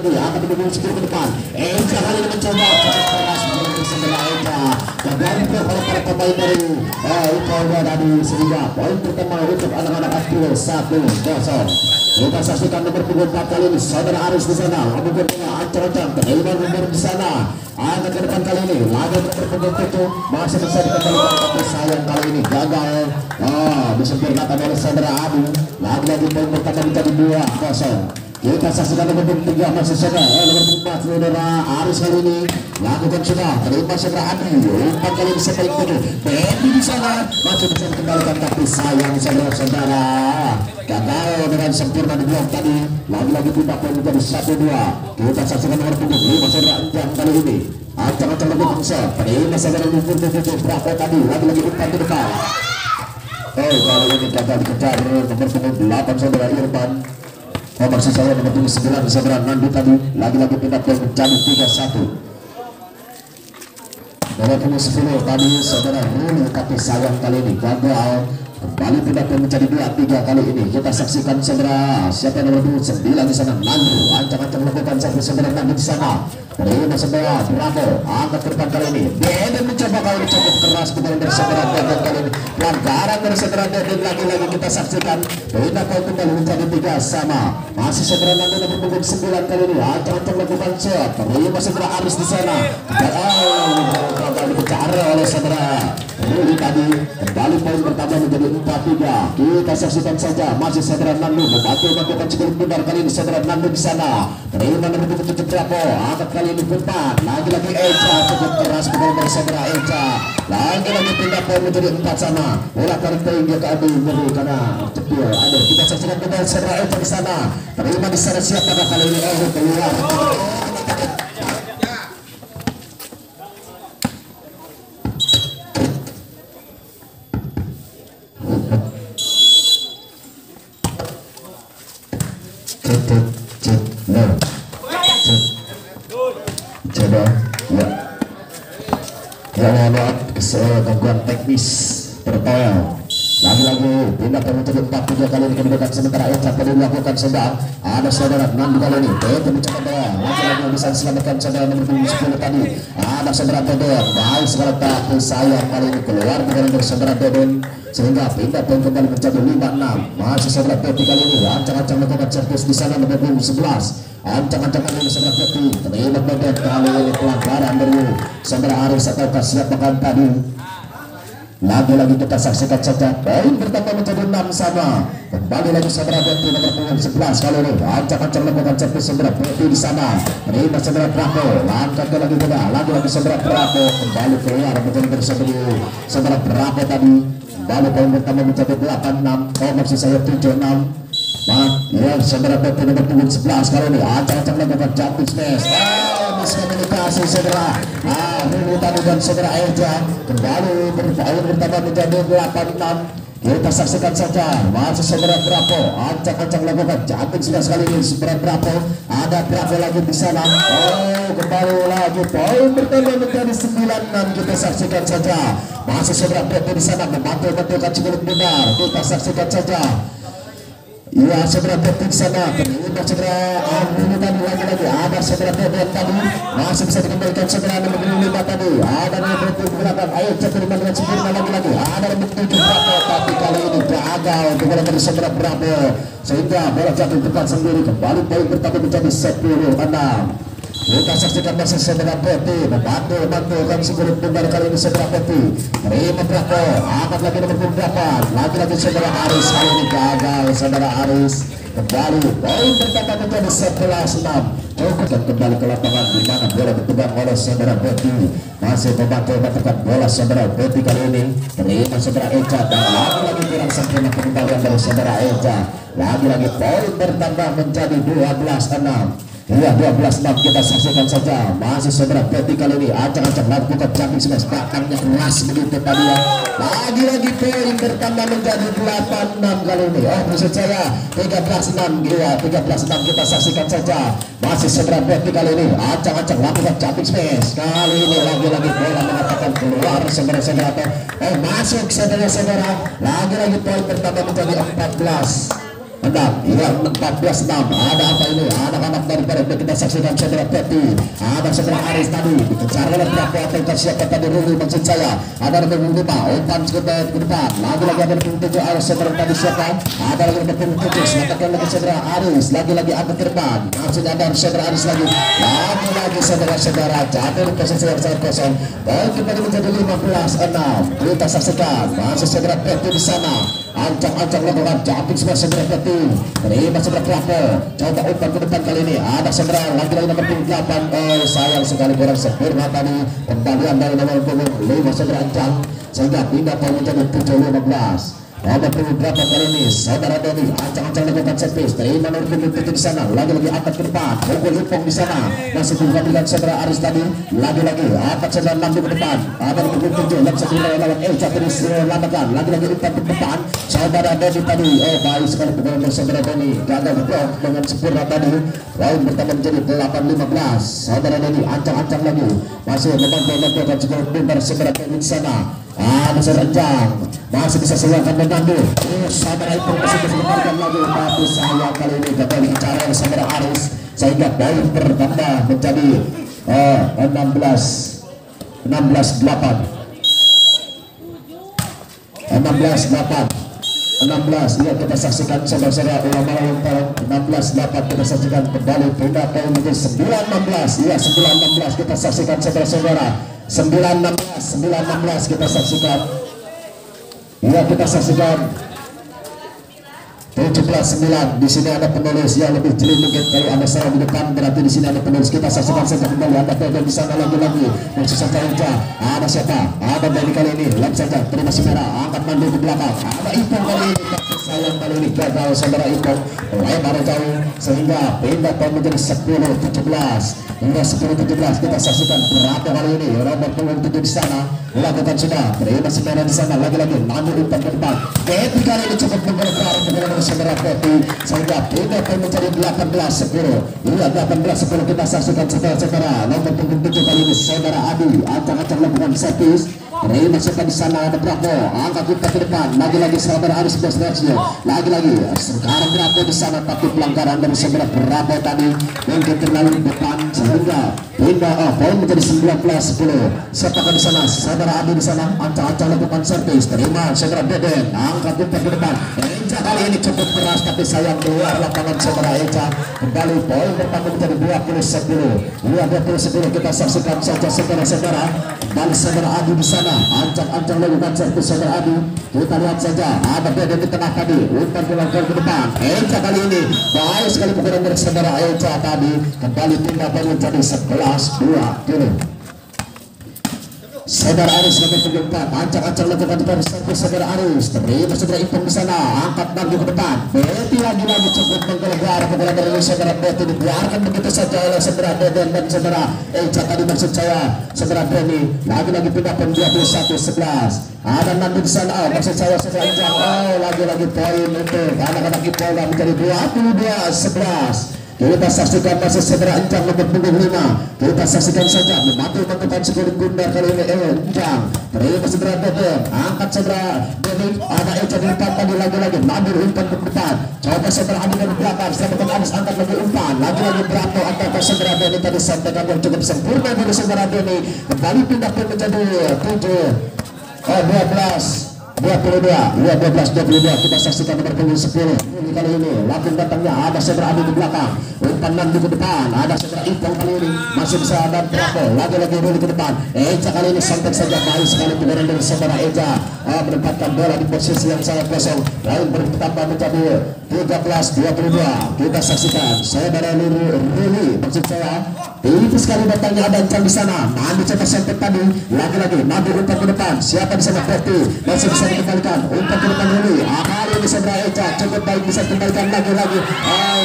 tadi akan didukung setir ke depan. Eja kali ini mencoba keras melalui saudara Eja. Gagal oleh para pemain dari Ukawa tadi sehingga poin pertama untuk anak-anak Akil 1-0. Kita saksikan nomor punggung 4 kali ini saudara Aris di sana. Nomor tengah ancang-ancang penerimaan nomor di sana. Angkat ke depan kali ini laga nomor punggung 7 masih bisa dikembalikan tapi sayang kali ini gagal. Disempurnakan oleh saudara Adu. Lagi-lagi poin pertama menjadi 2-0. Kita saksikan nomor 3 masih saudara nomor 4 saudara Aris kali ini lakukan sudah terima saudara Adu. 4 kali bisa paling tujuh. Bendi di sana masih bisa dikembalikan tapi sayang saudara-saudara. Gagal dengan sempurna di blok tadi. Lagi-lagi pindah poin menjadi 1-2. Kita saksikan nomor punggung 5 saudara Anjang kali ini. Ancang-ancang lebih bangsa. Terima saudara nomor 7 berapa tadi. Lagi-lagi umpan ke depan. Kali ini gagal dikejar nomor punggung 8 saudara Irfan. Maksud saya nomor 9 saudara Nandi tadi. Lagi-lagi pindah poin menjadi 3-1. Nomor punggung 10 tadi saudara Ruli tapi sayang kali ini gagal. Kembali pindah poin menjadi 2-3 kali ini. Kita saksikan saudara siapa nomor 9 di sana Nandu. Ancang-ancang melakukan satu saudara Nandu di sana. Terima saudara Bravo. Angkat ke depan kali ini. Deden mencoba kali ini cukup keras kembali dari saudara Deden kali ini. Pelanggaran dari saudara Deden lagi-lagi kita saksikan. Pindah poin kembali menjadi 3-3. Masih saudara Nandu nomor punggung 9 kali ini. Ancang-ancang melakukan shot. Terima saudara Aris di sana. Gagal dibicara oleh saudara Ruli tadi. Kembali poin pertama menjadi 4-3. Kita saksikan saja masih saudara Nandu membantu melakukan cukup benar kali ini saudara Nandu di sana. Terima nomor 7 Bravo. Angkat kali ini depan. Lagi-lagi Eja cukup keras kembali dari saudara Eja. Lagi-lagi pindah poin menjadi 4 sama. Bola tarik hingga ke adu ngeri karena cepil. Aduh kita saksikan kembali saudara Eja di sana. Terima di sana siap pada kali ini keluar. Gangguan teknis tertoel. Lagi-lagi pindah ke menjadi 4-3 kali ini kedudukan sementara Eja perlu dilakukan sedang. Ada saudara Nandu kali ini. Itu mencoba bola. Lagi-lagi bisa diselamatkan saudara nomor 10 tadi. Ada saudara Deden. Baik sekali tapi sayang kali ini keluar dari saudara Deden sehingga pindah poin kembali menjadi 5-6. Masih saudara Peti kali ini. Ancang-ancang melakukan servis di sana nomor 11. Ancang-ancang kali ini saudara Peti. Terima Deden kali ini pelanggaran dari saudara Aris atau siap makan tadi. Lagi-lagi kita saksikan saja poin pertama menjadi 6 sama. Kembali lagi saudara Peti nomor punggung 11 kali ini. Ancang-ancang melakukan servis saudara Peti di sana. Terima saudara Bravo. Langkah ke lagi muda. Lagi-lagi saudara Bravo kembali keluar menjadi bersama saudara Bravo tadi. Kembali poin pertama menjadi 8-6. Maksud saya 7-6. Ya saudara Peti nomor punggung 11 kali ini. Ancang-ancang melakukan jumping smash. Miskomunikasi saudara Ruli tadi dan saudara Eja kembali berpoin pertama menjadi 8-6. Kita saksikan saja masih saudara Bravo. Ancang-ancang melakukan jumping smash kali ini saudara Bravo. Ada Bravo lagi di sana. Kembali lagi poin pertama menjadi 9-6. Kita saksikan saja masih saudara Peti di sana membantu-bantukan cukup benar. Kita saksikan saja. Iya saudara Peti di sana. Terima saudara ini tadi lagi-lagi ada saudara Deden tadi masih bisa dikembalikan saudara nomor 5 tadi. Ada nomor 7 belakang. Ayo terima dengan sempurna lagi-lagi. Ada nomor 7 Bravo tapi kali ini gagal bola dari saudara Bravo sehingga bola jatuh tepat sendiri. Kembali poin pertama menjadi 10-6. Kita saksikan masih saudara Peti membantu kami sebelum kembali kali ini saudara Peti. Terima Bravo. Angkat lagi nomor 8. Lagi-lagi saudara Aris kali ini gagal saudara Aris. Kembali poin pertama menjadi 11-6. Cukup dan kembali ke lapangan di mana bola dipegang oleh saudara Peti. Masih membantu bola saudara Peti kali ini. Terima saudara Eja dan lagi-lagi kurang sempurna pengembalian dari saudara Eja. Lagi-lagi poin bertambah menjadi 12-6. Iya 12-6 kita saksikan saja masih saudara Peti kali ini. Ancang-ancang lakukan jumping smash belakangnya keras begitu tadi ya. Lagi-lagi poin bertambah menjadi 8-6 kali ini. Maksud saya 13-6. Iya 13-6 kita saksikan saja masih saudara Peti kali ini. Ancang-ancang lakukan jumping smash. Kali ini lagi-lagi bola mengatakan keluar saudara-saudara. Masuk saudara-saudara. Lagi-lagi poin pertama menjadi 14. Iya 14-6. Ada apa ini? Anak-anak daripada kita saksikan saudara Peti. Ada saudara Aris tadi dikejar oleh pelaku atau siapa tadi Ruli maksud saya. Ada nomor 5 umpan sekitar ke depan. Lagi-lagi ada nomor 7 Aris saudara tadi siapa? Ada lagi nomor 7 selatakan lagi saudara Aris. Lagi-lagi ada ke depan. Maksudnya ada saudara Aris lagi. Lagi-lagi saudara-saudara jatuh di posisi yang sangat kosong. Dan kembali menjadi 15-6. Kita saksikan masih saudara Peti di sana. Ancang-ancang lakukan jumping semua saudara Peti. Terima saudara Pelaku. Coba umpan ke depan kali ini. Ada saudara lagi-lagi nomor 8. Oh sayang sekali kurang sempurna tadi. Kembalian dari nomor 5 saudara Ancang. Sehingga pindah poin menjadi 7-15. Nomor 8 kali ini saudara Doni. Ancang-ancang lakukan servis. Terima nomor 7 di sana. Lagi-lagi angkat ke depan. Pukul Ipong di sana. Masih diambilkan saudara Aris tadi. Lagi-lagi angkat saudara Lambu ke depan. Ada nomor 7. Lalu saudara lawan Elca terus lambakan. Lagi-lagi umpan ke depan. Saudara Doni tadi. Oh baik sekali pukulan dari saudara Doni. Gagal blok dengan sempurna tadi. Poin pertama menjadi 8-15. Saudara Doni ancang-ancang lagi. Masih membantu cukup pintar saudara Doni di sana. Ada serenjang masih bisa silakan mengambil. Saudara itu masih bisa mengambil lagi, tapi saya kali ini gagal bicara oleh saudara Aris sehingga poin bertambah menjadi 16-8. 16 ya kita saksikan saudara-saudara ulama yang 16-8 kita saksikan kembali pindah poin menjadi 9-16 ya 9-16 kita saksikan saudara-saudara 9-16 kita saksikan ya kita saksikan 17-9. Di sini ada penulis yang lebih jeli mungkin kalau ada salah di depan berarti di sini ada penulis. Kita saksikan saja kembali ada pegang di sana lagi-lagi maksud saja ada siapa ada dari kali ini langsung saja terima si merah angkat mandu di belakang ada Ipong kali ini tapi sayang kali ini gagal saudara Ipong lebar jauh sehingga pindah poin menjadi 10-17 hingga 10-17 kita saksikan berapa kali ini nomor punggung 7 di sana lakukan sudah terima si merah di sana lagi-lagi mandu umpan ke depan Peti kali ini cukup menggerak dengan saudara Peti sehingga pindah poin menjadi 18-10 hingga 18-10 kita saksikan saudara-saudara nomor punggung 7 kali ini saudara Adi ancang-ancang lakukan servis terima di sana ada Bravo angkat kita ke depan lagi-lagi saudara Aris Bosnasio lagi-lagi sekarang Bravo di sana tapi pelanggaran dari saudara Bravo tadi mungkin terlalu depan sehingga pindah poin menjadi 19-10 siapakah di sana saudara Adi di sana ancang-ancang lakukan servis terima saudara Deden angkat kita ke depan Eja kali ini cukup keras tapi sayang keluar lapangan saudara Eja kembali poin pertama menjadi 20-10 kita saksikan saja saudara-saudara dan saudara Adi di sana ancang-ancang lakukan servis saudara Adi kita lihat saja ada Deden di tengah tadi umpan ke depan Eja kali ini baik sekali pukulan dari saudara Eja tadi kembali pindah poin menjadi 11-2 saudara Aris lagi penjumpa ancang-ancang lakukan servis saudara Aris terima saudara Ipong di sana angkat lagi ke depan Peti lagi-lagi cukup menggelegar pukulan dari saudara Peti dibiarkan begitu saja oleh saudara Deden dan saudara Eja tadi maksud saya saudara Deni lagi-lagi pindah poin 21-11 ada Nandi di sana maksud saya saudara Eja lagi-lagi poin untuk anak-anak Ipong menjadi 22-11 kita saksikan masih saudara Encang nomor punggung 5 kita saksikan saja membantu-bantukan sekolah bundar kali ini Encang terima saudara Deden angkat saudara Deden ada Encang di depan tadi lagi-lagi ngambil umpan ke depan coba saudara Adi dari belakang saudara Anis angkat lagi umpan lagi-lagi berato antara saudara Deni tadi sampaikan yang cukup sempurna dari saudara Deni kembali pindah pun menjadi 12-22 kita saksikan nomor punggung 10 kali ini lakukan datangnya ada saudara Adi di belakang umpan Nandi ke depan ada saudara Ipong kali ini masih bisa ada Bravo lagi-lagi Ruli ke depan Eja kali ini santai saja baik sekali pukulan dari saudara Eja menempatkan bola di posisi yang sangat kosong lain bertambah menjadi 13-22 kita saksikan saudara Ruli maksud saya itu sekali datangnya ada Encang di sana Nandi coba santai tadi lagi-lagi Nandi umpan ke depan siapa di sana Peti masih bisa dikembalikan umpan ke depan Ruli kali ini saudara Eja cukup baik bisa kembalikan lagi-lagi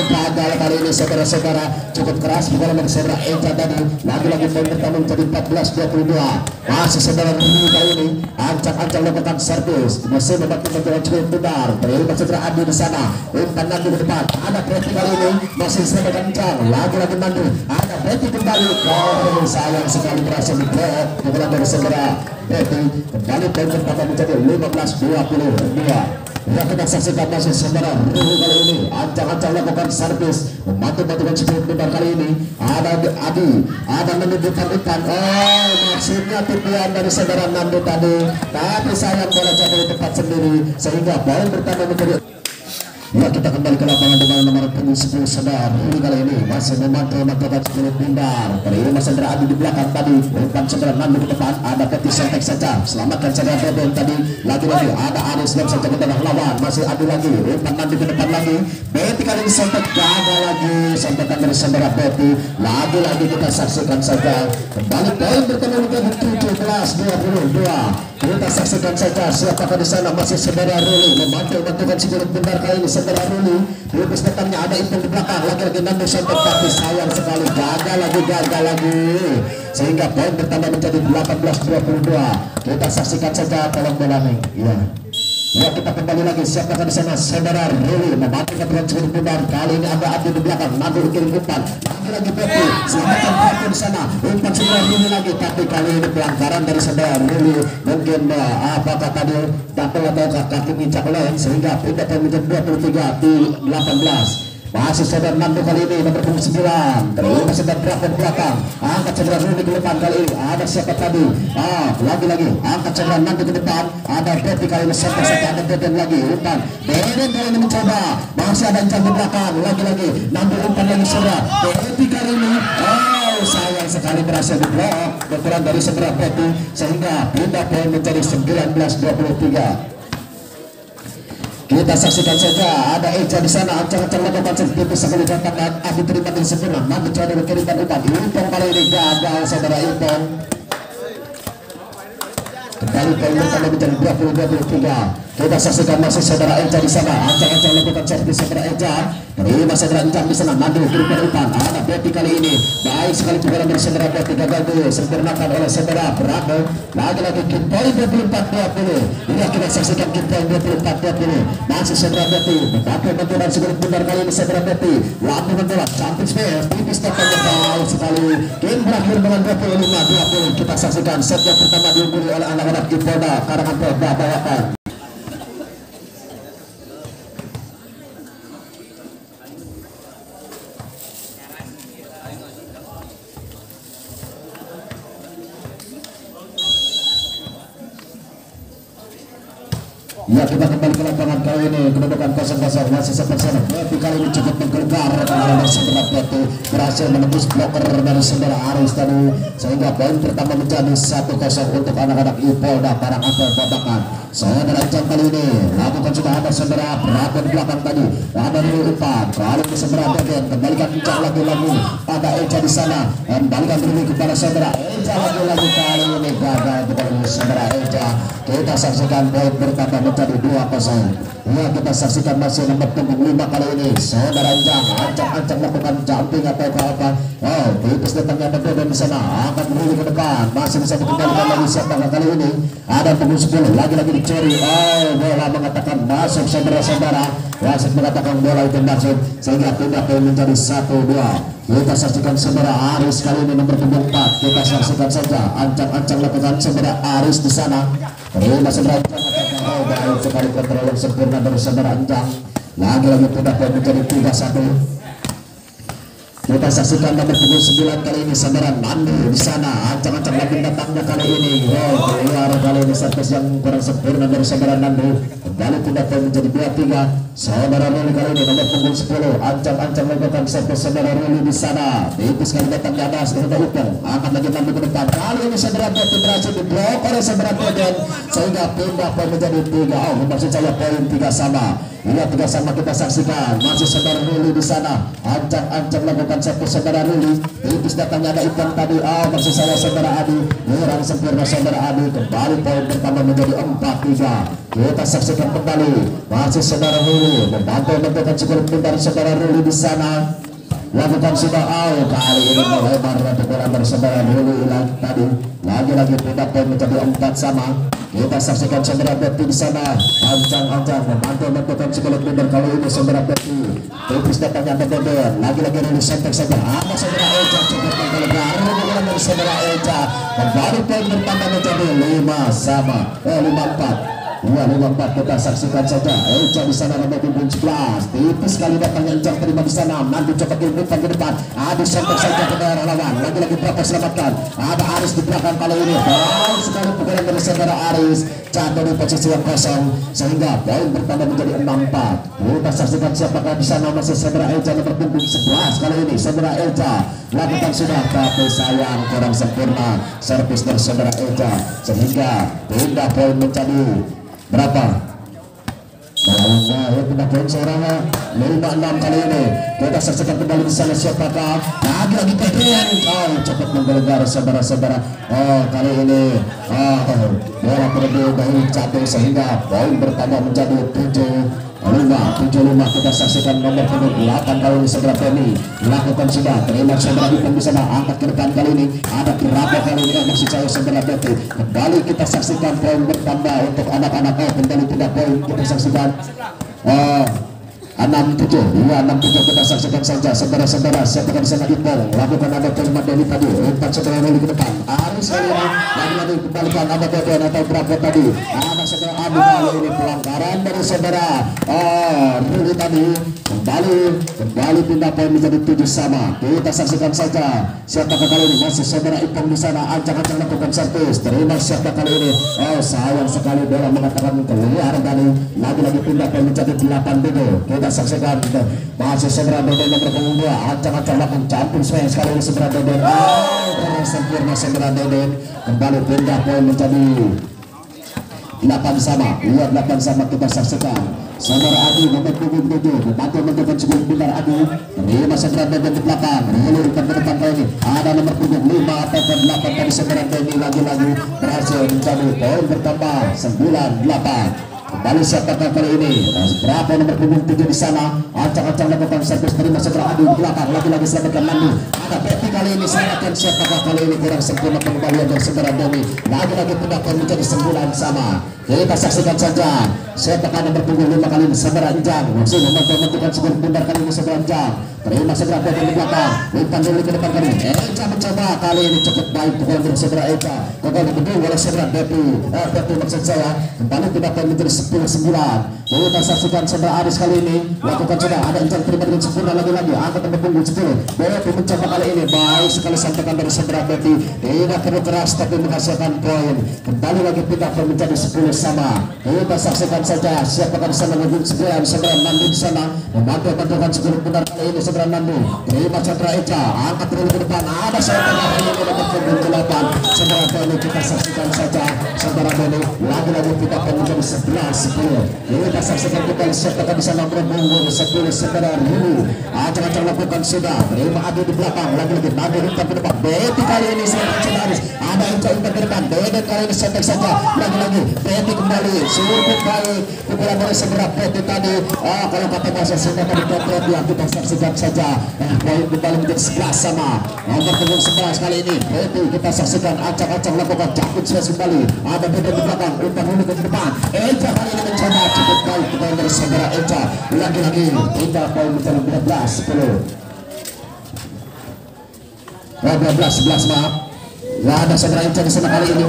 gagal kali ini saudara-saudara cukup keras bukan dari saudara Eja tadi lagi-lagi poin pertama menjadi 14-22 masih saudara Ruli kali ini ancang-ancang lakukan servis masih membantu menjadi cukup benar terima saudara Adi di sana umpan Nandi ke depan ada Peti kali ini masih saudara Encang lagi-lagi Nandi ada Peti kembali sayang sekali berhasil di blok bukan dari saudara Peti kembali poin pertama menjadi 15-22 Ya, kita saksikan masih saudara Ruli kali ini ancang-ancang lakukan servis membantu-bantukan sebelum benar kali ini ada Adi, ada menunjukkan ikan. Oh, maksudnya tipuan dari saudara Nando tadi, tapi sayang bola jatuh di tempat sendiri sehingga poin pertama menjadi. Ya, kita kembali ke lapangan dengan nomor punggung 10 saudara Ruli kali ini masih memantau-mantaukan sebelum bundar. Terima saudara Adi di belakang tadi, umpan saudara Nando ke depan, ada Peti Sentek saja, selamatkan saudara Beben tadi, lagi-lagi ada Aris yang saja ke tengah lawan, masih Adi lagi, umpan Nando ke depan lagi, Beti kali ini Sentek gagal lagi, sampaikan dari saudara Beti, lagi-lagi kita saksikan saja, kembali poin bertemu menjadi 17-22. Kita saksikan saja siapakah di sana masih saudara Ruli memantau-mantaukan sebelum bundar kali ini saudara Ruli. Lupis datangnya ada Ipung di belakang, lagi-lagi Nando Sentek, tapi sayang sekali gagal lagi sehingga poin bertambah menjadi 18-22. Kita saksikan saja tolong bola nih. Iya. Ya, kita kembali lagi siapakah di sana saudara Ruli membantu keturunan sebelum bundar kali ini ada Adi di belakang, Nando kirim umpan lagi Pepi, selamatkan Pepi di sana, umpan saudara Ruli lagi, tapi kali ini pelanggaran dari saudara Ruli mungkin apakah tadi datang atau kaki nginjak lain sehingga pindah poin menjadi 23-18. Masih saudara Nando kali ini nomor punggung 9, terima saudara Bravo belakang, angkat saudara Ruli ke depan kali ini ada siapa tadi, lagi-lagi angkat saudara Nando ke depan, ada Pepi kali ini sampai ada Beden lagi, umpan Beden kali ini mencoba, masih ada Encan di belakang, lagi-lagi Nando umpan lagi saudara Pepi kali ini, sayang sekali berhasil diblok, berkurang dari saudara Pepi sehingga pindah poin menjadi 19-23. Kita saksikan saja ada Eja di sana, ancang-ancang lakukan sedikit sekali datang Adi terima dengan sempurna, Nando coba berkirikan umpan, Ipong kali ini gagal saudara Ipong. Kembali poin bertambah menjadi 20-23. Kita saksikan masih saudara Eja di sana, ancang-ancang lakukan servis saudara Eja, terima saudara Eja di sana, Nando kirimkan umpan, ada Betty kali ini, baik sekali pukulan dari saudara Betty, gagal disempurnakan oleh saudara Bravo, lagi-lagi kick poin 24-20. Ini kita saksikan kick poin 24-20, masih saudara Betty, membantu dan sebelum bundar kali ini saudara Betty, lampu menolak, cantik space, tipis tekannya jauh sekali, game berakhir dengan 25-20. Kita saksikan set yang pertama diungguli oleh anak-anak Ipolda Karangapolda Bawakan. Ya, kita kembali ke lapangan kali ini kedudukan 0-0 masih seperti Betty kali ini cukup menggelegar karena saudara Betty berhasil menembus bloker dari saudara Aris tadi sehingga poin pertama menjadi 1-0 untuk anak-anak Ipolda Karangapol Babakan. Saudara Encang kali ini lakukan sudah ada saudara Bravo di belakang tadi, ada Ruli umpan kali ini saudara Beden, kembalikan Encang lagi-lagi ada Eja di sana, kembalikan Ruli kepada saudara Eja lagi-lagi, kali ini gagal kepada saudara Eja. Kita saksikan poin bertambah menjadi 2-0. Ya, kita saksikan masih nomor punggung 5 kali ini saudara Encang, ancang-ancang lakukan jumping atau apa. Oh, tipis datangnya Beden di sana, akan Ruli ke depan, masih bisa dikembalikan lagi siapa kali ini ada punggung 10, lagi-lagi dicuri. Oh, bola mengatakan masuk saudara-saudara, wasit mengatakan bola itu masuk sehingga pindah poin menjadi 1-2. Kita saksikan saudara Aris kali ini nomor punggung 4, kita saksikan saja ancang-ancang lakukan saudara Aris di sana, terima saudara Encang, oh baik sekali kontrol yang sempurna dari saudara Encang, lagi-lagi pindah poin menjadi 3-1. Kita saksikan nomor punggung 9 kali ini saudara Nando di sana, ancang-ancang lagi datangnya kali ini. Oh, keluar kali ini servis yang kurang sempurna dari saudara Nando, kembali pindah poin menjadi 2-3. Saudara Ruli kali ini nomor punggung 10, ancang-ancang melakukan servis saudara Ruli di sana, tipis kali datangnya ada saudara Ipong, akan lagi Nando ke depan, kali ini saudara Beden berhasil diblok oleh saudara Beden sehingga pindah poin menjadi 3. Oh, maksud saya poin 3 sama. Iya, 3 sama kita saksikan masih saudara Ruli di sana, ancang-ancang melakukan servis saudara Ruli, tipis datangnya ada Ipong tadi. Oh, maksud saya saudara Adi, kurang sempurna saudara Adi, kembali poin pertama menjadi 4-3. Kita saksikan kembali masih saudara Ruli membantu sebelum dari saudara Ruli di sana, lakukan sudah kali ini melebar bola dari saudara Ruli tadi, lagi-lagi pindah poin menjadi 4 sama. Kita saksikan saudara Betty di sana, ancang-ancang membantu sebelum kali ini saudara Betty, tipis datangnya Beden, lagi-lagi Ruli Sentek saja, ada saudara Eja cukup menggelegar dari saudara Eja, kembali poin bertambah menjadi 5 sama, 5-4. 254 kita saksikan saja. Eja di sana nomor punggung 11 tipis sekali datangnya Eja terima di sana. Nanti coba kirimkan ke depan. Ada sontek saja ke daerah lawan. Lagi-lagi berapa selamatkan. Ada Aris di belakang kali ini. Baik sekali pukulan dari saudara Aris. Jatuh di posisi yang kosong sehingga poin bertambah menjadi 6-4. Kita saksikan siapakah di sana masih saudara Eja nomor punggung 11 kali ini. Saudara Eja lakukan sudah tapi sayang kurang sempurna servis dari saudara Eja sehingga pindah poin menjadi berapa? Nah, pindah poin seorang 5-6 kali ini. Kita saksikan kembali di sana siapakah lagi-lagi Pedrian. Cepat menggelegar saudara-saudara. Kali ini bola berdua baik jatuh sehingga poin bertambah menjadi 7-5 kita saksikan nomor punggung 8 kali ini saudara Femi melakukan sudah terima saudara Ipon di sana angkat ke depan kali ini ada berapa kali ini masih jauh saudara Femi kembali kita saksikan poin bertambah untuk anak-anak kembali tidak poin kita saksikan 6-7 kita saksikan saja saudara-saudara siapkan sana Ipon lakukan ada terima dari tadi 4 saudara Femi ke depan Aris kali ini lagi kembalikan ada Femi atau berapa tadi ada saudara Adi kali ini pelanggaran dari saudara Ruli tadi kembali pindah poin menjadi 7 sama. Kita saksikan saja siapakah kali ini masih saudara Ipong di sana ancang-ancang lakukan servis terima siapa kali ini sayang sekali bola mengatakan keluar tadi lagi-lagi pindah poin menjadi 8-7 kita saksikan masih saudara Deden nomor punggung 2 ancang-ancang lakukan campur sayang sekali ini saudara Deden sempurna saudara Deden kembali pindah poin menjadi 8 sama kita saksikan saudara Adi nomor punggung 7 membantu mendepan sebelum pindah Adi terima saudara Deden di belakang meluruskan ke depan kali ini ada nomor punggung 5 atau 8 dari saudara Deni lagi-lagi berhasil menjadi poin bertambah 9-8 kembali siapakah kali ini berapa nomor punggung 7 di sana acak-acak lakukan servis terima saudara Adi di belakang lagi-lagi selamatkan Nandi ada Betty kali ini selamatkan siapakah kali ini kurang sempurna pengembalian dari saudara Deni lagi-lagi pindahkan menjadi 9 sama kita saksikan saja siapakah nomor punggung 5 kali ini saudara Anjang masih membantu sebelum pindah kali ini saudara Anjang terima saudara Betty di belakang umpan dulu ke depan kali ini Eja mencoba kali ini cukup baik pukulan dari saudara Eja gagal kedua oleh saudara Betty maksud saya kembali pindahkan menjadi 10-9 kita saksikan saudara Aris kali ini lakukan sudah ada Anjang terima dengan sempurna lagi-lagi angkat nomor punggung 10 Betty mencoba kali ini baik sekali sampaikan dari saudara Betty tidak perlu keras tapi menghasilkan poin kembali lagi pindahkan menjadi 10 sama kita saksikan saja siapakah di sana lebih segera saudara Nandu di sana membantu-bantukan sebelum benar kali ini saudara Nandu terima saudara Eja angkat dulu ke depan ada saudara kali ini nomor punggung 8 saudara Beni kita saksikan saja saudara Beni lagi-lagi pindahkan menjadi 11-10 kita saksikan kembali siapakah di sana nomor punggung 10 saudara Rulu acak-acak lakukan sudah terima Adi di belakang lagi-lagi Nandu umpan ke depan Betty kali ini saudara Aris ada Eja umpan ke depan Betty kali ini sontek saja lagi-lagi Betty kembali cukup baik pukulan dari segera Betty tadi kalau kata bahasa Sunda tadi Betty yang kita saksikan saja poin kembali menjadi 11 sama nomor punggung 11 kali ini Betty kita saksikan acak-acak lakukan jangkut kembali ada Betty di belakang umpan dulu ke depan Eja kali ini mencoba cukup baik pukulan dari segera Eja lagi-lagi pindah poin menjadi 12-11 maaf ya ada saudara Eja di sana kali ini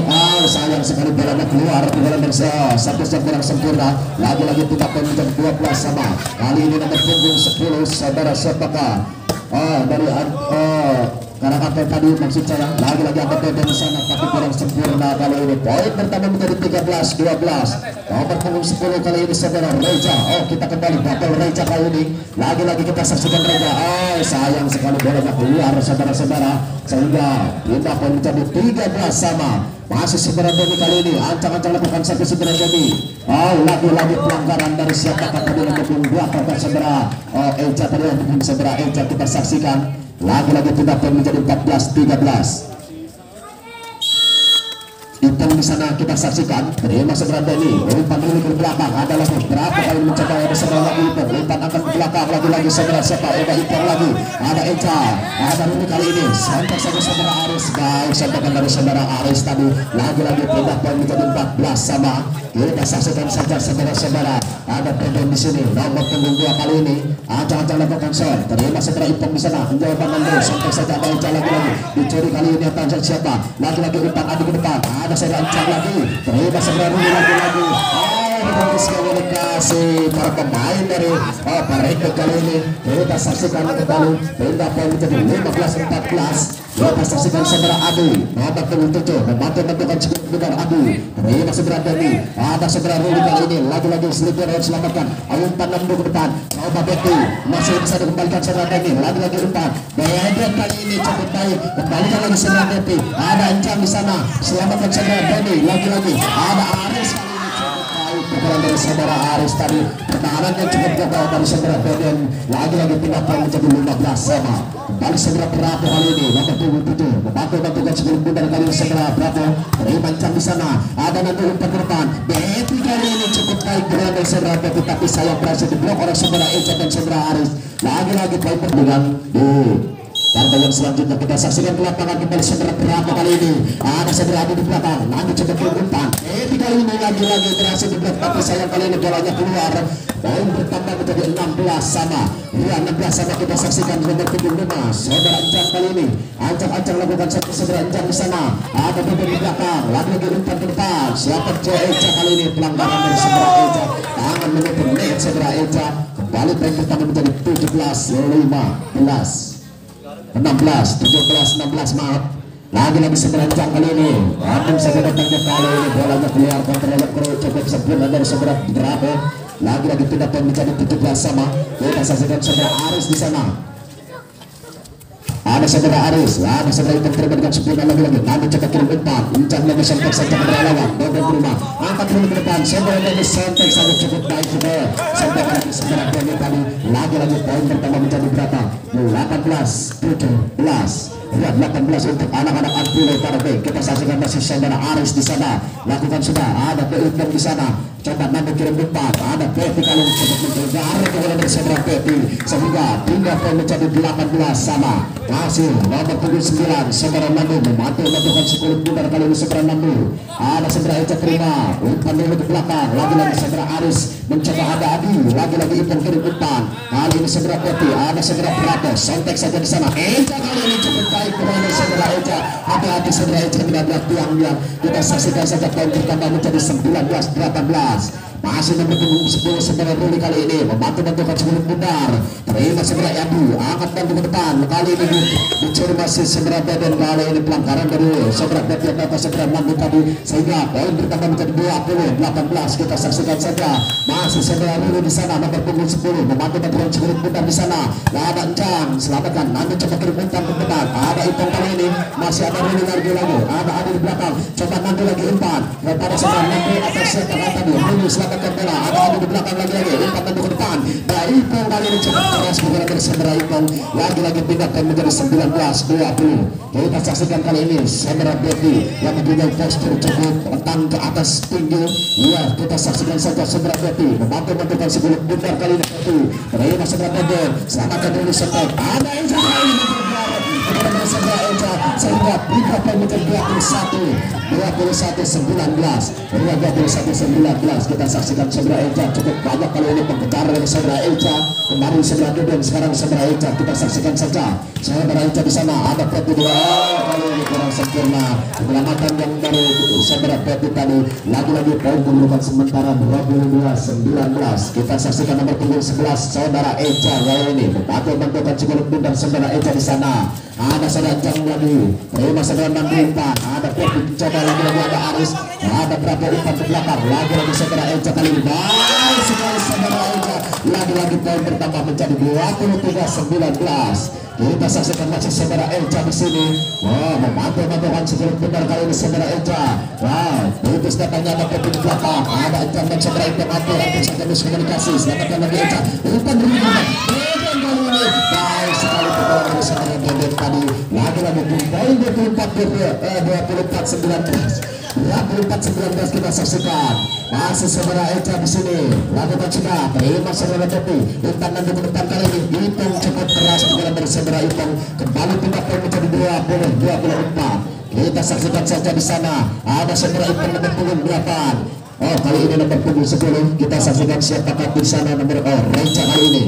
sayang sekali bolanya keluar bola dari satu yang kurang sempurna lagi-lagi tidak poin menjadi 12 sama kali ini nomor punggung 10 saudara siapakah dari karena apa tadi maksud saya lagi-lagi ada beda di sana tapi kurang sempurna kali ini poin pertama menjadi 13-12 nomor punggung 10 kali ini saudara Reja kita kembali battle Reja kali ini lagi-lagi kita saksikan Reja sayang sekali bolanya keluar saudara-saudara sehingga pindah poin menjadi 13 sama masih saudara Deni kali ini ancang-ancang lakukan satu saudara Deni lagi-lagi pelanggaran dari siapakah tadi nomor punggung 2 kata saudara Eja tadi untuk saudara Eja kita saksikan lagi-lagi tidak poin menjadi 14-13 itu di sana kita saksikan terima saudara Deni umpan dulu ke belakang ada lagi berapa kali mencoba ada saudara lagi umpan angkat ke belakang lagi-lagi saudara siapa Ipon lagi ada Eja ada ini kali ini sampai saudara Aris baik sampaikan dari saudara Aris tadi lagi-lagi pindah poin menjadi 14 sama kita saksikan saja saudara-saudara ada Deden di sini nomor punggung 2 kali ini ancang-ancang lakukan shot terima saudara Ipon di sana menjawab Nando sampai saja ada Eja lagi-lagi dicuri kali ini akan siapa lagi-lagi umpan adi ke depan ada saudara Ancang lagi terima saudara Ruli lagi-lagi Komunikasi para pemain dari Pareko kali ini kita saksikan kembali pindah poin menjadi 15-14. Kita saksikan saudara Adu nomor 27 membantu menentukan cukup benar Adu ini masih berada nih ada saudara Ruli kali ini lagi-lagi selipir dan selamatkan umpan Nambu ke depan coba Betty masih bisa dikembalikan saudara Betty lagi-lagi umpan Bedra kali ini cukup baik kembalikan lagi saudara Betty ada Encang di sana selamatkan saudara Betty lagi-lagi ada Aris pukulan dari saudara Aris tadi pertahanan yang cukup gagal dari saudara Beden lagi-lagi pindah poin menjadi 15 sama kembali saudara Prato kali ini nomor 27 membantu-bantukan sebelum bundar kali ini saudara Prato Mancang di sana ada nanti umpan ke depan Betty kali ini cukup baik berada dari saudara Betty tapi sayang berhasil diblok oleh saudara Eja dan saudara Aris lagi-lagi poin pertandingan di kartu yang selanjutnya kita saksikan ke lapangan kembali saudara Prato kali ini ada saudara Adi di belakang nanti coba ke umpan kali ini lagi-lagi berhasil diblok tapi sayang kali ini bolanya keluar poin bertambah menjadi 16 sama ya 16 sama kita saksikan nomor 75 saudara Encang kali ini Ancang lakukan satu saudara Encang di sana ada Beben di belakang lagi-lagi umpan ke depan siapa Eja kali ini pelanggaran dari saudara Eja tangan menutup net saudara Eja kembali poin bertambah menjadi 17-16 maaf lagi-lagi seberanjang kali ini Amin saja datangnya kali ini bolanya keluar kontrol cukup sempurna dari saudara Drape lagi-lagi pindah poin menjadi 17 sama kita saksikan saudara Aris di sana ada saudara Aris ada saudara itu terima dengan sempurna lagi-lagi nanti coba kirim umpan Encang lagi sentek saja kepada lawan dobel ke rumah angkat dulu ke depan saudara dari sentek saja cukup baik juga sentek lagi saudara Beni tadi lagi-lagi poin pertama menjadi berapa 18-17 ya 18 untuk anak-anak Arturo pada B kita saksikan masih saudara Aris di sana lakukan sudah ada Beutong di sana coba nanti kirim umpan ada Betty kali ini cukup mengejar kepada dari saudara Betty sehingga pindah poin menjadi 18 sama masih nomor 79 saudara Nandu membantu-bantukan 10 bundar kali ini saudara Nandu ada saudara Eja terima umpan dulu ke belakang lagi-lagi saudara Aris mencoba ada Adi lagi-lagi Ipon kirim umpan kali ini saudara Betty ada saudara Prato sontek saja di sana Eja kali ini cukup baik kepada saudara Eja hati-hati saudara Eja tidak belah tiang-tiang kita saksikan saja poin bertambah menjadi 19-18 masih nomor 10 saudara Ruli kali ini membantu-bantukan sebelum bundar terima saudara Adu angkat bantu ke depan kali ini dicuri masih saudara Beden kali ini pelanggaran dari saudara Beden atau saudara Nandu tadi sehingga poin bertambah menjadi 20-18 kita saksikan saja masih saudara Ruli di sana nomor 10 membantu-bantukan sebelum bundar di sana ada Encang selamatkan nanti coba kirim umpan ke depan ada Ipong kali ini masih ada Ruli lagi ada Adi di belakang coba nanti lagi umpan kepada saudara Nandu atas siapa tadi Ruli selamatkan bola ada di belakang lagi umpan nanti ke depan dari Ipong kali ini cukup keras bergerak dari saudara Ipong lagi-lagi pindahkan menjadi 19-20 kita saksikan kali ini saudara Betty yang mempunyai postur cukup tentang ke atas tinggi ya kita saksikan saja saudara Betty membantu-bantukan sebelum bundar kali ini Betty terima saudara Beden selamatkan dulu setek ada yang saudara ini kepada saudara Eja sehingga berapa menjadi 21-19 kita saksikan saudara Eja cukup banyak kali ini pengejaran dari saudara Eja kemarin saudara Beden sekarang saudara Eja kita saksikan saja saudara Eja di sana ada Betty dua kali ini kurang sempurna penyelamatan yang dari saudara Betty tadi lagi-lagi poin kedudukan sementara 22-19 kita saksikan nomor 11 saudara Eja kali ini membantu-bantukan sebelum bundar saudara Eja di sana ada saudara Encang lagi terima saudara Nandu umpan ada Betty coba lagi-lagi ada Aris ada berapa umpan ke belakang lagi-lagi saudara Eja kali ini baik sekali saudara Eja lagi-lagi poin bertambah menjadi 23-19 kita saksikan masih saudara Eja di sini membantu-bantukan sebelum benar kali ini saudara Eja putus datangnya ada Betty di belakang ada Encang dan saudara Eja atur saja miskomunikasi selamatkan lagi Eja umpan dari belakang baik sekali pukulan dari saudara Beden tadi lagi-lagi poin 24-19 kita saksikan masih saudara Eja di sini lakukan sudah terima saudara Betty umpan nanti ke depan kali ini Ipong cukup keras pukulan dari saudara Ipong kembali pindah poin menjadi 20-24 kita saksikan saja di sana ada saudara Ipong nomor 8 kali ini nomor 10 kita saksikan siapakah di sana nomor Reja kali ini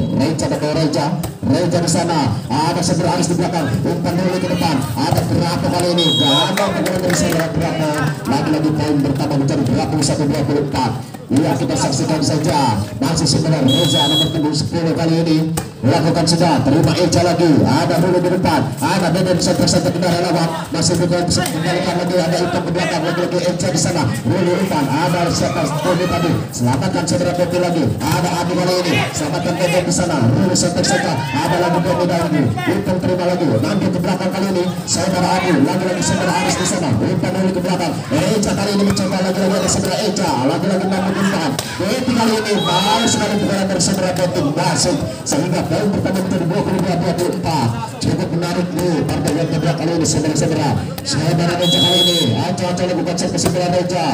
Reja di sana ada saudara Aris di belakang umpan dulu ke depan ada berapa kali ini gagal kemudian dari saudara berapa lagi-lagi poin bertambah menjadi 21-24 Iya, kita saksikan saja masih sebenarnya Reza nomor punggung 10 kali ini melakukan sudah terima Eja lagi, ada Rulu di depan, ada Deden center kendaraan lawan, masih bukan bisa kembalikan lagi, ada Ipan ke belakang, lagi Eja di sana, Rulu Ipan, ada siapa Tony tadi, selamatkan saudara Pepe lagi, ada Adi kali ini, selamatkan Pepe di sana, Rulu center ada lagi Pepe lagi, Ipan terima lagi, nanti ke belakang kali ini, saudara Adi, lagi saudara Aris di sana, Ipan lagi ke belakang, Eja kali ini mencoba lagi ada saudara Eja, lagi mampu Ipan, Pepe kali ini baru sekali pukulan dari saudara Pepe masuk, sehingga poin pertama menjadi 22-24. Cukup menarik nih partai yang kedua kali ini saudara-saudara Reja kali ini coba lakukan set kesimpulan Reja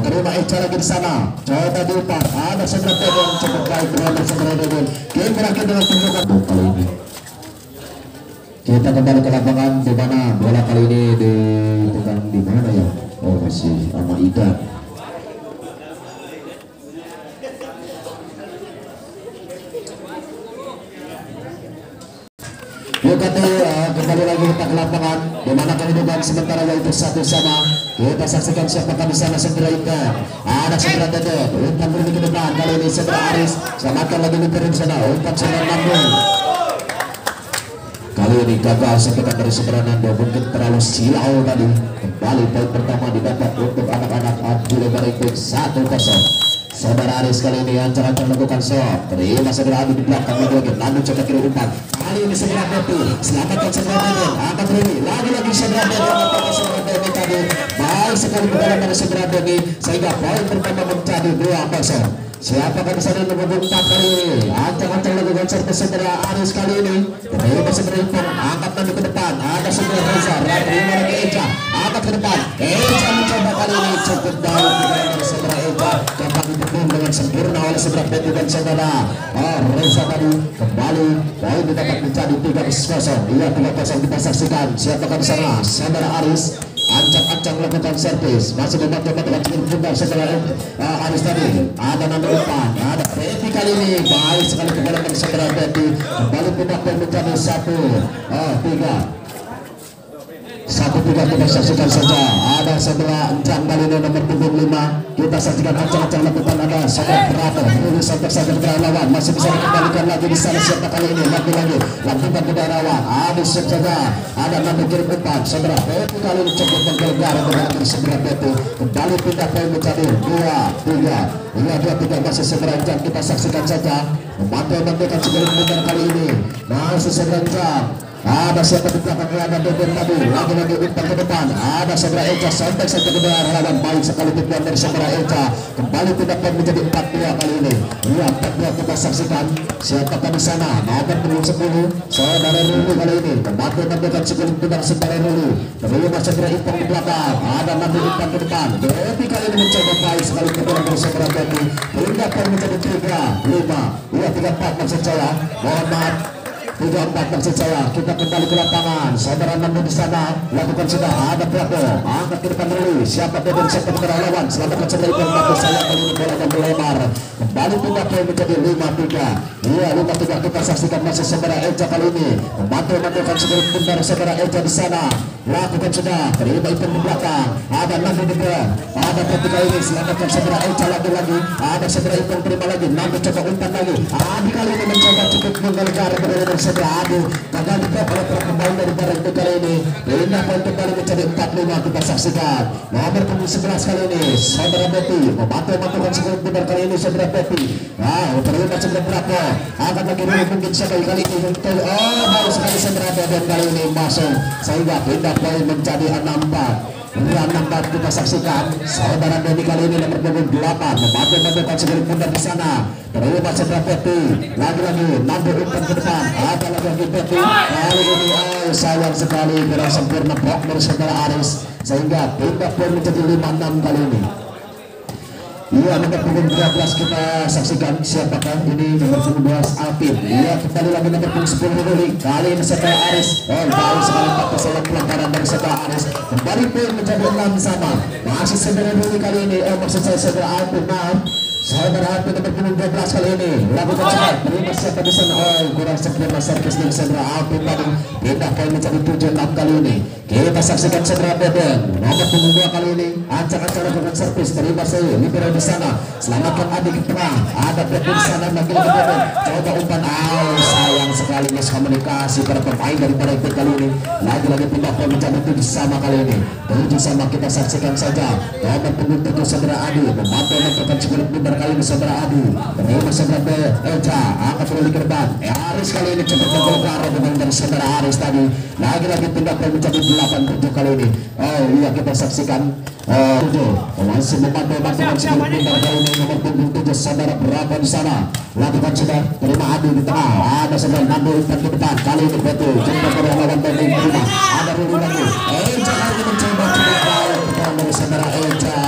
terima Eja lagi di sana, coba diupar, ada saudara Pepe yang cukup baik berada saudara Pepe. Game berakhir dengan tunjukkan kali ini. Kita kembali ke lapangan di mana bola kali ini dipegang di mana ya? Oh masih sama Ida. Kembali lagi kita ke lapangan di mana kedudukan sementara yaitu 1 sama. Kita saksikan siapakah di sana segera Inter. Ada segera Dede, Intan beri ke depan kali ini segera Aris. Selamatkan lagi Inter di sana. Intan segera Nando. Kali ini gagal sekitar dari segera Nando, mungkin terlalu silau tadi. Kembali poin pertama didapat untuk anak-anak Abdul Barikut 1-0. Saudara Aris kali ini ancang-ancang melakukan shot, terima segera Adi di belakang lagi, Nando coba kiri umpan. Kali ini segera Pepe, selamatkan segera Deden, angkat Rumi, lagi segera Deden, angkat segera Deden tadi, baik sekali kedalam dari segera Deden, sehingga poin pertama menjadi 2-0. Siapakah bisa menghubung 4 kali ini? Ancang-ancang lakukan servis segera Aris kali ini, terima segera Ipong, angkat Nando ke depan, ada segera Reza, terima lagi Eja, angkat ke depan, Eja mencoba kali ini cukup baik dari segera Eja, dapat didukung dengan sempurna oleh segera Pepe dan saudara Reza tadi. Kembali poin dapat menjadi 3-0. Iya 3-0 kita saksikan siapakah di sana saudara Aris ancang-ancang melakukan servis, masih membantu dengan cukup pundak saudara Aris tadi, ada Nando Umpan, ada Pepe kali ini baik sekali kembali dari saudara Pepe, kembali pindah menjadi 1-3. 1-3 kita saksikan saja, ada sebelah Encang kali ini nomor punggung 5, kita saksikan ancang-ancang lakukan, ada saudara Prato lulus sampai saja ke lawan, masih bisa dikembalikan lagi di sana siapa kali ini lagi lakukan ke lawan, ada saja, ada Nando kirim umpan, saudara Pepe kali ini cukup menggelegar dengan saudara Pepe, kembali pindah poin menjadi 2-3. Ini 2-3 masih segera Encang, kita saksikan saja, membantu sebelum mundur kali ini, masih segera Encang. Ada siapa di belakangnya, ada Deden tadi, lagi umpan ke depan, ada saudara Eja sampai satu kedua lawan, baik sekali tujuan dari saudara Eja, kembali pindah poin menjadi 4-2 kali ini. Iya 4-2 kita saksikan siapakah di sana, nomor punggung 10 saudara Rulu kali ini, membantu mendekat sebelum pindah saudara Rulu, terima saudara Ipong di belakang, ada Nando umpan ke depan, Pepe kali ini mencoba baik sekali tujuan dari saudara Pepe, pindah poin menjadi 3-5. Iya 3-4 maksud saya, mohon maaf 3-4 maksud saya. Kita kembali ke lapangan, saudara Nando di sana lakukan sudah, ada Prato angkat ke depan dulu, siapa Deden siapa ke lawan, selamatkan saudara Ipong, tapi saya kali ini bola dan melebar, kembali pindah poin menjadi 5-3. Iya 5-3 kita saksikan masih saudara Eja kali ini membantu sebelum pundar saudara Eja di sana, lakukan sudah, terima Ipong di belakang, ada Nando di belakang, ada Pepe kali ini, selamatkan saudara Eja lagi, ada saudara Ipong terima lagi, Nando coba umpan lagi, Adi kali ini mencoba cukup menggelegar dari saudara Adi, gagal dibuat oleh pemain dari barang itu kali ini, pindah poin kembali menjadi 4-5 kita saksikan, nomor punggung 11 kali ini saudara Pepe, membantu sebelum pundar kali ini saudara Pepe, terima sebelum berapa, akan lagi dulu mungkin siapa kali ini, baru sekali saudara Deden kali ini masuk, sehingga pindah poin menjadi 6-4. 6-4 kita saksikan saudara Deni kali ini nomor punggung 8 membantu sebelum pundar di sana, terima saudara Pepe, lagi Nando umpan ke depan, ada lagi Pepe kali ini, sayang sekali kurang sempurna blok dari saudara Aris, sehingga pindah poin menjadi 5-6 kali ini. Iya nomor punggung 12 kita saksikan siapakah ini, nomor punggung 12 Alpin. Iya kembali lagi nomor punggung 10 Ruli, kali ini saudara Aris, baru sekali 4 pelanggaran dari saudara Aris, kembali poin menjadi 6 sama, masih saudara Ruli kali ini, maksud saya saudara Alpin, saudara Alpin nomor punggung 12 kali ini lakukan cepat, terima siapa di sana, kurang sempurna servis dari saudara Alpin tadi, pindah poin menjadi 7-6 kali ini. Kita saksikan segera Beben nomor punggung 2 kali ini ancang-ancang lakukan servis terima saya libero di sana, selamatkan adik ke tengah, ada Beben di sana lagi Beben coba umpan, sayang sekali miskomunikasi para pemain daripada IP kali ini, lagi-lagi pindah poin menjadi 7 sama kali ini, 7 sama. Kita saksikan saja nomor punggung 7 saudara Adi membantu menentukan sebuah bundar kali ini saudara Adi terima saudara Elja angkat dulu di kerban Aris kali ini cepat menggolkar dengan dari saudara Aris tadi, lagi-lagi pindah poin menjadi 8-7 kali ini. Oh iya, kita saksikan 7 masih membantu sebuah bundar kali ini nomor punggung 7 saudara berapa di sana, lakukan sudah terima Adi di tengah, ada saudara Nando umpan di depan kali ini betul coba berlawan dari terima, ada Ruli lagi Elja kali ini mencoba dari saudara Elja,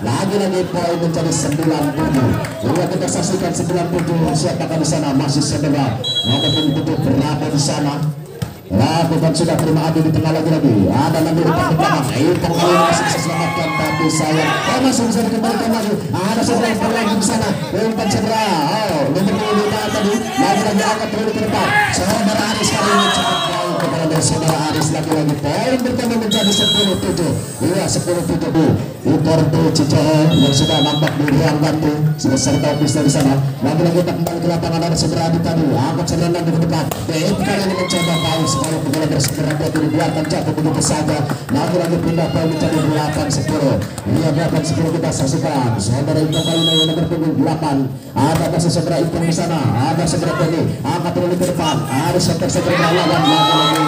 lagi-lagi poin menjadi 9-7. Jadi kita saksikan 9-7 siapakah di sana masih saudara nomor punggung 7 berapa di sana, lakukan sudah terima Adi di tengah lagi ada nanti di belakang itu kali ini masih bisa selamatkan tapi sayang masih bisa dikembalikan lagi, ada saudara yang lagi di sana umpan segera nomor punggung 5 tadi lagi-lagi angkat terus ke depan saudara Aris kali ini cepat baik kepada dari saudara Aris, lagi-lagi poin bertambah menjadi 10-7. Iya 10-7 Porto Cicoho yang sudah nampak di ruang ganti serta ofisial di sana, lagi-lagi tak kembali ke lapangan ada saudara Adi tadi angkat serangan di depan kali ini mencoba baik sekali pegawai bersegera dia dibiarkan jatuh begitu saja, lagi-lagi pindah poin menjadi 8-10. Iya 8-10 kita saksikan saudara itu kali ini nomor punggung 8 ada masih saudara itu di sana, ada saudara Tony angkat terus ke depan, ada saudara lawan lagi-lagi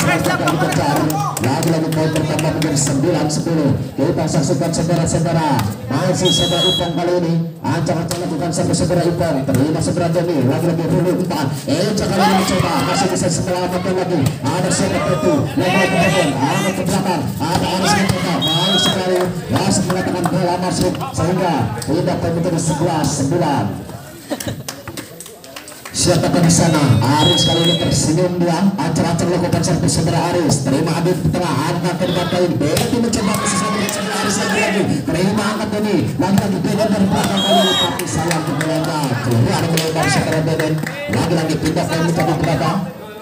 saya serangkan dikejar, lagi-lagi poin bertambah menjadi 9-10. Kita saksikan saudara-saudara masih saudara Ipong kali ini ancang-ancang lakukan sampai saudara Ipong terima saudara Tony, lagi-lagi Ruli umpan jangan lagi mencoba masih bisa selamatkan lagi, ada saudara itu lagi-lagi kemudian angkat ke belakang, ada Aris mencoba baik sekali langsung mengatakan bola masuk sehingga tidak poin menjadi 11-9. Siapakah di sana? Aris kali ini tersenyum dia, ancang-ancang lakukan servis saudara Aris, terima Adit di tengah, angkat ke depan kali ini Betty mencoba kesesatan dengan saudara Aris lagi-lagi, terima angkat ini lagi-lagi Beden dari belakang kali ini tapi sayang kemudiannya keluar melebar saudara Beden, lagi-lagi pindah ke mencoba berapa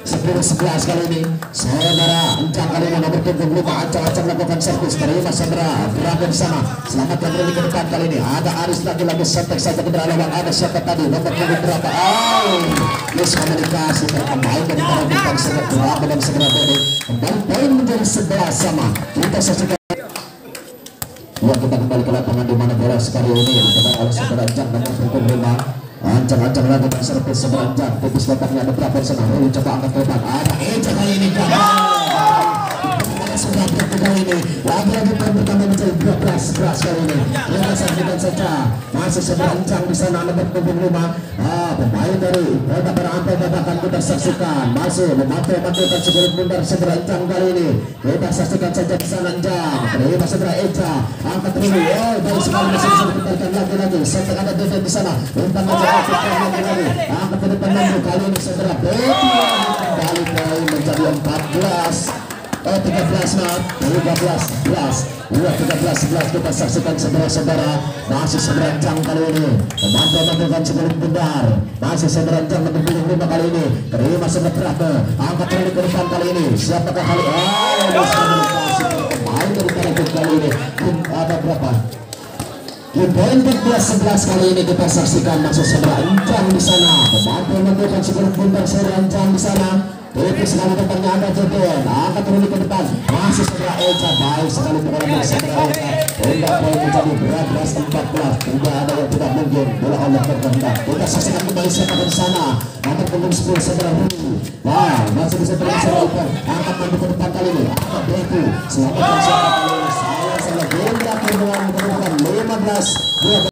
10-11 kali ini saudara Encang kali ini nomor punggung 5 ancang-ancang lakukan servis, terima saudara berada di sana, selamatkan Ruli ke depan kali ini ada Aris lagi-lagi setek saja ke lawan, ada siapa tadi nomor punggung berapa miskomunikasi terkembali dari para bintang segera berapa dan segera Bede kembali poin menjadi 11 sama. Kita saksikan ya kita kembali ke lapangan di mana bola sekali ini dipegang oleh saudara Encang nomor punggung 5 ancang-ancang lakukan servis saudara Encang, tipis letaknya ada berapa di sana, coba angkat ke depan ada Encang kali ini sudah kali ini lagi-lagi poin pertama menjadi 12 kali ini. Kita saksikan saja masih saudara Encang di sana nomor punggung 5 pemain dari Kota Berantai akan kita saksikan masih memantau-mantaukan sebuah bundar saudara Encang kali ini. Kita saksikan saja di sana Encang terima saudara Encang angkat dulu baik sekali masih bisa diputarkan lagi-lagi setek ada Deden di sana umpan lagi-lagi angkat ke depan lagi kali ini saudara Betty kembali poin menjadi 13-11 kita saksikan saudara-saudara masih saudara Encang kali ini memantau-mantaukan sebelum bundar masih saudara Encang nomor punggung 5 kali ini terima saudara Prate angkat Ruli ke depan kali ini siapakah kali miskomunikasi pemain dari Karagut kali ini ada berapa di poin 14-11 kali ini kita saksikan masih saudara Encang di sana memantau-mantaukan sebelum bundar saudara Encang di sana. Itu sekali depannya ada Jodon angkat Ruli ke depan masih saudara Elja baik sekali pengalaman saudara Elja poin menjadi 12-14 tidak ada yang tidak mungkin bola Allah berkehendak. Kita saksikan kembali siapa di sana angkat punggung 10 saudara Ruli masih bisa terima saudara Elja angkat mandi ke depan kali ini angkat Betty selamatkan siapa kali ini saya salah Gendra dengan kedudukan 15-12